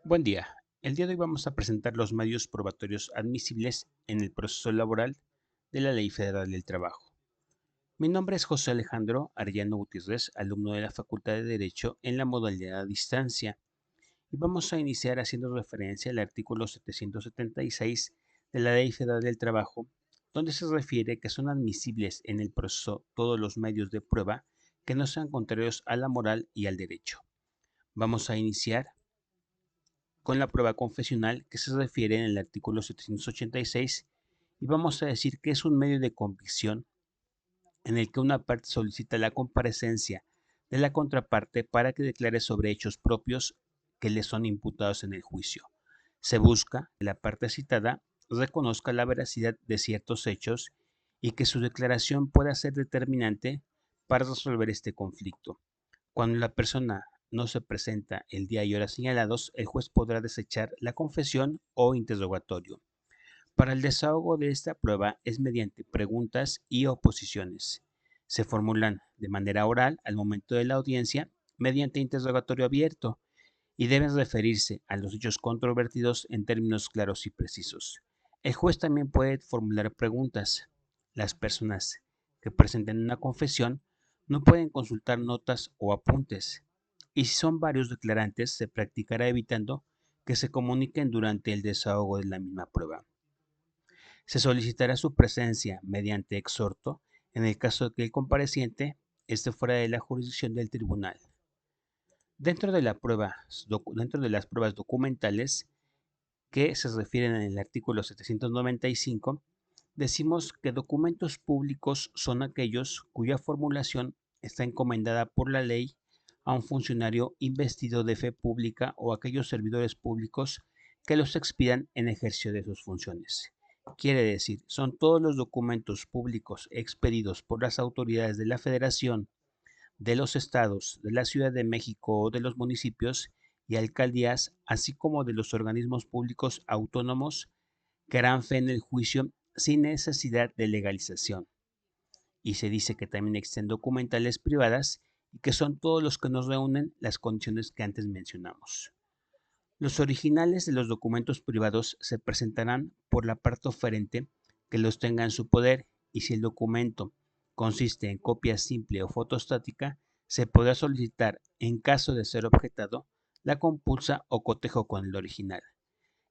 Buen día. El día de hoy vamos a presentar los medios probatorios admisibles en el proceso laboral de la Ley Federal del Trabajo. Mi nombre es José Alejandro Arellano Gutiérrez, alumno de la Facultad de Derecho en la modalidad a distancia, y vamos a iniciar haciendo referencia al artículo 776 de la Ley Federal del Trabajo, donde se refiere que son admisibles en el proceso todos los medios de prueba que no sean contrarios a la moral y al derecho. Vamos a iniciar con la prueba confesional que se refiere en el artículo 786 y vamos a decir que es un medio de convicción en el que una parte solicita la comparecencia de la contraparte para que declare sobre hechos propios que le son imputados en el juicio. Se busca que la parte citada reconozca la veracidad de ciertos hechos y que su declaración pueda ser determinante para resolver este conflicto. Cuando la persona no se presenta el día y hora señalados, el juez podrá desechar la confesión o interrogatorio. Para el desahogo de esta prueba es mediante preguntas y oposiciones. Se formulan de manera oral al momento de la audiencia mediante interrogatorio abierto y deben referirse a los hechos controvertidos en términos claros y precisos. El juez también puede formular preguntas. Las personas que presenten una confesión no pueden consultar notas o apuntes. Y si son varios declarantes, se practicará evitando que se comuniquen durante el desahogo de la misma prueba. Se solicitará su presencia mediante exhorto en el caso de que el compareciente esté fuera de la jurisdicción del tribunal. Dentro de las pruebas documentales que se refieren en el artículo 795, decimos que documentos públicos son aquellos cuya formulación está encomendada por la ley a un funcionario investido de fe pública o aquellos servidores públicos que los expidan en ejercicio de sus funciones. Quiere decir, son todos los documentos públicos expedidos por las autoridades de la Federación, de los estados, de la Ciudad de México o de los municipios y alcaldías, así como de los organismos públicos autónomos que harán fe en el juicio sin necesidad de legalización. Y se dice que también existen documentales privadas y que son todos los que nos reúnen las condiciones que antes mencionamos. Los originales de los documentos privados se presentarán por la parte oferente que los tenga en su poder y si el documento consiste en copia simple o fotostática, se podrá solicitar, en caso de ser objetado, la compulsa o cotejo con el original.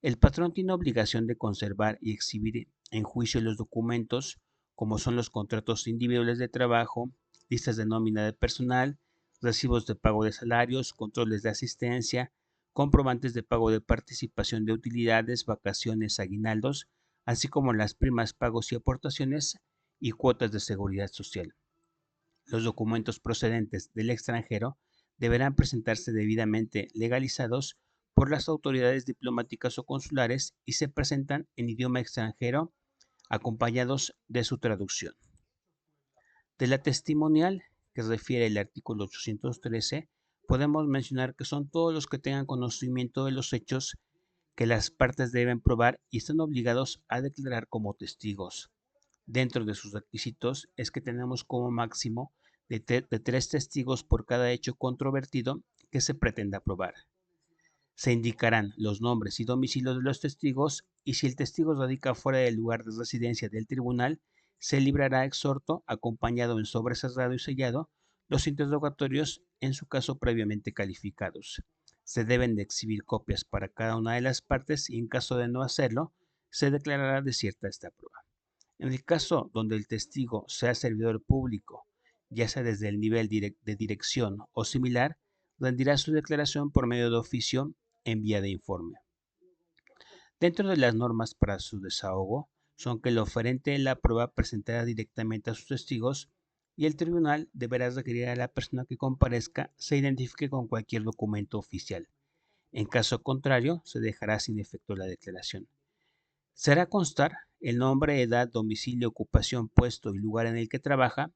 El patrón tiene obligación de conservar y exhibir en juicio los documentos, como son los contratos individuales de trabajo, listas de nómina de personal, recibos de pago de salarios, controles de asistencia, comprobantes de pago de participación de utilidades, vacaciones, aguinaldos, así como las primas, pagos y aportaciones y cuotas de seguridad social. Los documentos procedentes del extranjero deberán presentarse debidamente legalizados por las autoridades diplomáticas o consulares y se presentan en idioma extranjero acompañados de su traducción. De la testimonial que refiere el artículo 813, podemos mencionar que son todos los que tengan conocimiento de los hechos que las partes deben probar y están obligados a declarar como testigos. Dentro de sus requisitos es que tenemos como máximo de 3 testigos por cada hecho controvertido que se pretenda probar. Se indicarán los nombres y domicilios de los testigos y si el testigo radica fuera del lugar de residencia del tribunal, se librará exhorto acompañado en sobre cerrado y sellado los interrogatorios en su caso previamente calificados. Se deben de exhibir copias para cada una de las partes y en caso de no hacerlo, se declarará desierta esta prueba. En el caso donde el testigo sea servidor público, ya sea desde el nivel de dirección o similar, rendirá su declaración por medio de oficio en vía de informe. Dentro de las normas para su desahogo son que el oferente de la prueba presentará directamente a sus testigos y el tribunal deberá requerir a la persona que comparezca se identifique con cualquier documento oficial. En caso contrario, se dejará sin efecto la declaración. Se hará constar el nombre, edad, domicilio, ocupación, puesto y lugar en el que trabaja.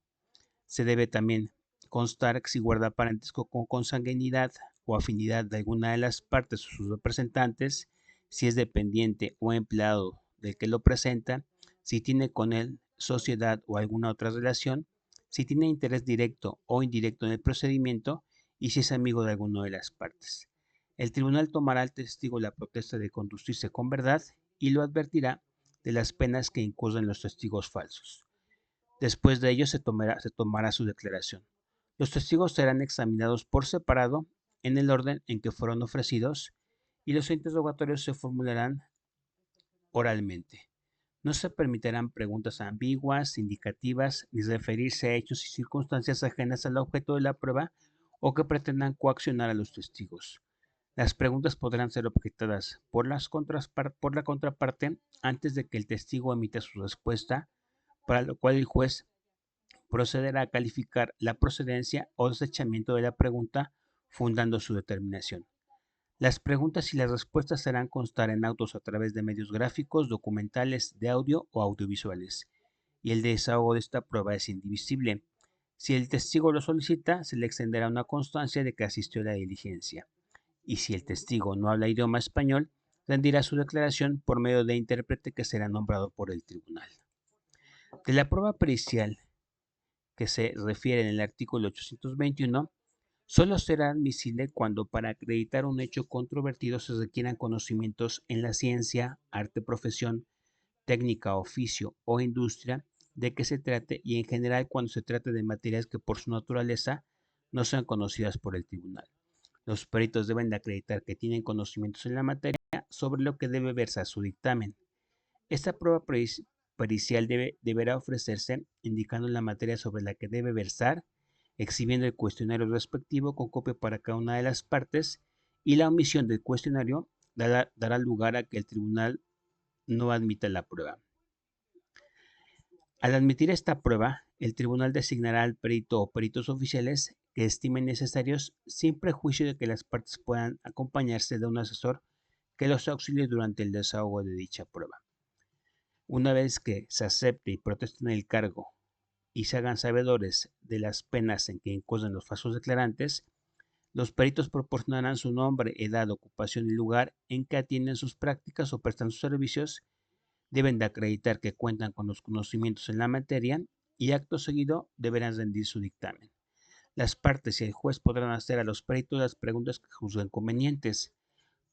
Se debe también constar que si guarda parentesco con consanguinidad o afinidad de alguna de las partes o sus representantes, si es dependiente o empleado del que lo presenta, si tiene con él sociedad o alguna otra relación, si tiene interés directo o indirecto en el procedimiento y si es amigo de alguna de las partes. El tribunal tomará al testigo la protesta de conducirse con verdad y lo advertirá de las penas que incurren los testigos falsos. Después de ello se tomará su declaración. Los testigos serán examinados por separado en el orden en que fueron ofrecidos y los interrogatorios se formularán oralmente. No se permitirán preguntas ambiguas, indicativas, ni referirse a hechos y circunstancias ajenas al objeto de la prueba o que pretendan coaccionar a los testigos. Las preguntas podrán ser objetadas por la contraparte antes de que el testigo emita su respuesta, para lo cual el juez procederá a calificar la procedencia o desechamiento de la pregunta, fundando su determinación. Las preguntas y las respuestas se harán constar en autos a través de medios gráficos, documentales, de audio o audiovisuales, y el desahogo de esta prueba es indivisible. Si el testigo lo solicita, se le extenderá una constancia de que asistió a la diligencia, y si el testigo no habla idioma español, rendirá su declaración por medio de intérprete que será nombrado por el tribunal. De la prueba pericial que se refiere en el artículo 821, solo será admisible cuando para acreditar un hecho controvertido se requieran conocimientos en la ciencia, arte, profesión, técnica, oficio o industria de que se trate y en general cuando se trate de materias que por su naturaleza no sean conocidas por el tribunal. Los peritos deben de acreditar que tienen conocimientos en la materia sobre lo que debe versar su dictamen. Esta prueba pericial deberá ofrecerse indicando la materia sobre la que debe versar, exhibiendo el cuestionario respectivo con copia para cada una de las partes, y la omisión del cuestionario dará lugar a que el tribunal no admita la prueba. Al admitir esta prueba, el tribunal designará al perito o peritos oficiales que estimen necesarios sin prejuicio de que las partes puedan acompañarse de un asesor que los auxilie durante el desahogo de dicha prueba. Una vez que se acepte y protesten el cargo y se hagan sabedores de las penas en que incurren los falsos declarantes, los peritos proporcionarán su nombre, edad, ocupación y lugar en que atienden sus prácticas o prestan sus servicios, deben de acreditar que cuentan con los conocimientos en la materia y acto seguido deberán rendir su dictamen. Las partes y el juez podrán hacer a los peritos las preguntas que juzguen convenientes.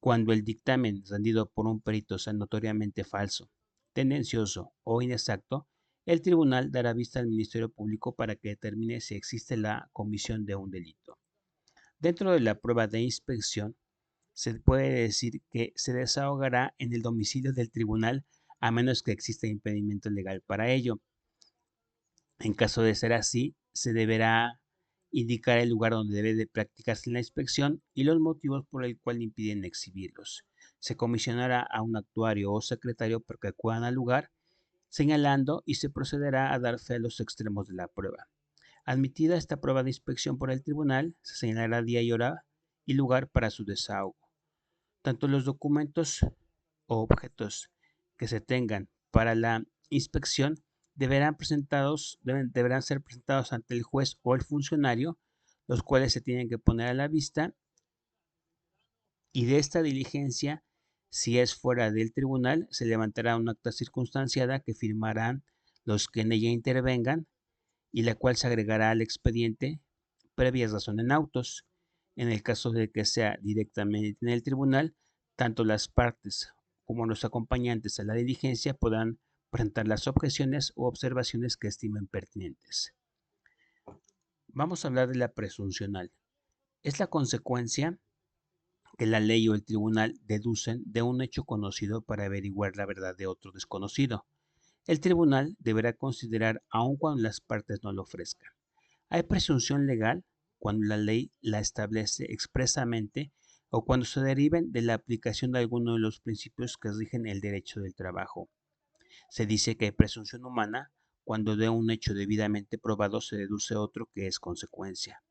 Cuando el dictamen rendido por un perito sea notoriamente falso, tendencioso o inexacto, el tribunal dará vista al Ministerio Público para que determine si existe la comisión de un delito. Dentro de la prueba de inspección, se puede decir que se desahogará en el domicilio del tribunal a menos que exista impedimento legal para ello. En caso de ser así, se deberá indicar el lugar donde debe de practicarse la inspección y los motivos por el cual impiden exhibirlos. Se comisionará a un actuario o secretario para que acudan al lugar, señalando y se procederá a dar fe a los extremos de la prueba. Admitida esta prueba de inspección por el tribunal, se señalará día y hora y lugar para su desahogo. Tanto los documentos o objetos que se tengan para la inspección deberán ser presentados ante el juez o el funcionario, los cuales se tienen que poner a la vista, y de esta diligencia, si es fuera del tribunal, se levantará una acta circunstanciada que firmarán los que en ella intervengan y la cual se agregará al expediente previa razón en autos. En el caso de que sea directamente en el tribunal, tanto las partes como los acompañantes a la diligencia podrán presentar las objeciones u observaciones que estimen pertinentes. Vamos a hablar de la presuncional. Es la consecuencia que la ley o el tribunal deducen de un hecho conocido para averiguar la verdad de otro desconocido. El tribunal deberá considerar aun cuando las partes no lo ofrezcan. Hay presunción legal cuando la ley la establece expresamente o cuando se deriven de la aplicación de alguno de los principios que rigen el derecho del trabajo. Se dice que hay presunción humana cuando de un hecho debidamente probado se deduce otro que es consecuencia.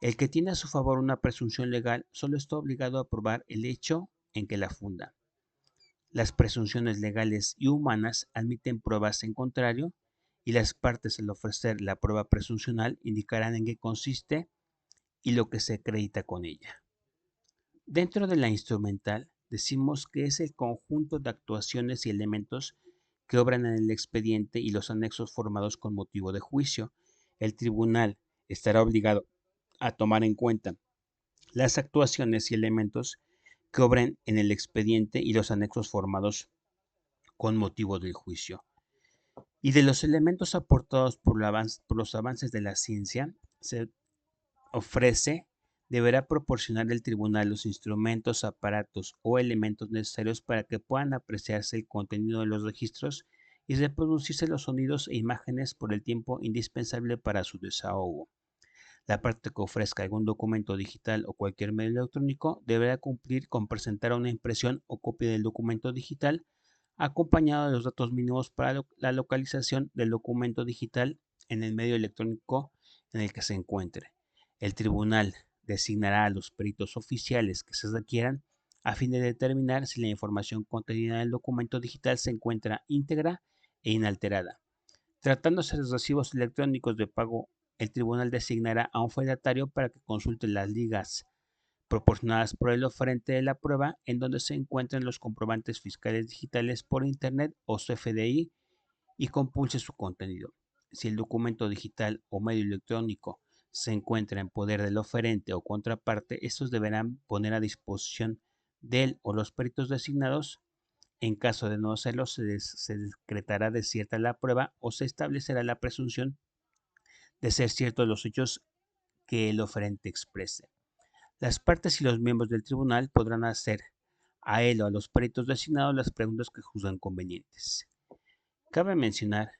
El que tiene a su favor una presunción legal solo está obligado a probar el hecho en que la funda. Las presunciones legales y humanas admiten pruebas en contrario y las partes al ofrecer la prueba presuncional indicarán en qué consiste y lo que se acredita con ella. Dentro de la instrumental decimos que es el conjunto de actuaciones y elementos que obran en el expediente y los anexos formados con motivo de juicio. El tribunal estará obligado a tomar en cuenta las actuaciones y elementos que obren en el expediente y los anexos formados con motivo del juicio. Y de los elementos aportados por los avances de la ciencia, se ofrece, deberá proporcionar el tribunal los instrumentos, aparatos o elementos necesarios para que puedan apreciarse el contenido de los registros y reproducirse los sonidos e imágenes por el tiempo indispensable para su desahogo. La parte que ofrezca algún documento digital o cualquier medio electrónico deberá cumplir con presentar una impresión o copia del documento digital acompañado de los datos mínimos para la localización del documento digital en el medio electrónico en el que se encuentre. El tribunal designará a los peritos oficiales que se requieran a fin de determinar si la información contenida en el documento digital se encuentra íntegra e inalterada. Tratándose de recibos electrónicos de pago, el tribunal designará a un fedatario para que consulte las ligas proporcionadas por el oferente de la prueba en donde se encuentran los comprobantes fiscales digitales por Internet o CFDI y compulse su contenido. Si el documento digital o medio electrónico se encuentra en poder del oferente o contraparte, estos deberán poner a disposición de él o los peritos designados. En caso de no hacerlo, se decretará desierta la prueba o se establecerá la presunción de ser ciertos los hechos que el oferente exprese. Las partes y los miembros del tribunal podrán hacer a él o a los peritos designados las preguntas que juzgan convenientes. Cabe mencionar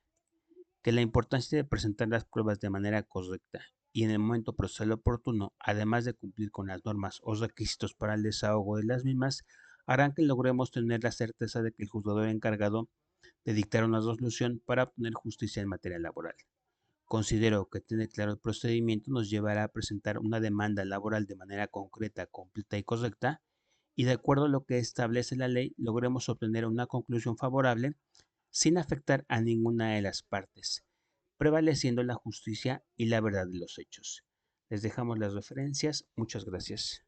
que la importancia de presentar las pruebas de manera correcta y en el momento procesal oportuno, además de cumplir con las normas o requisitos para el desahogo de las mismas, harán que logremos tener la certeza de que el juzgador encargado de dictar una resolución para obtener justicia en materia laboral. Considero que tener claro el procedimiento nos llevará a presentar una demanda laboral de manera concreta, completa y correcta, y de acuerdo a lo que establece la ley, logremos obtener una conclusión favorable sin afectar a ninguna de las partes, prevaleciendo la justicia y la verdad de los hechos. Les dejamos las referencias. Muchas gracias.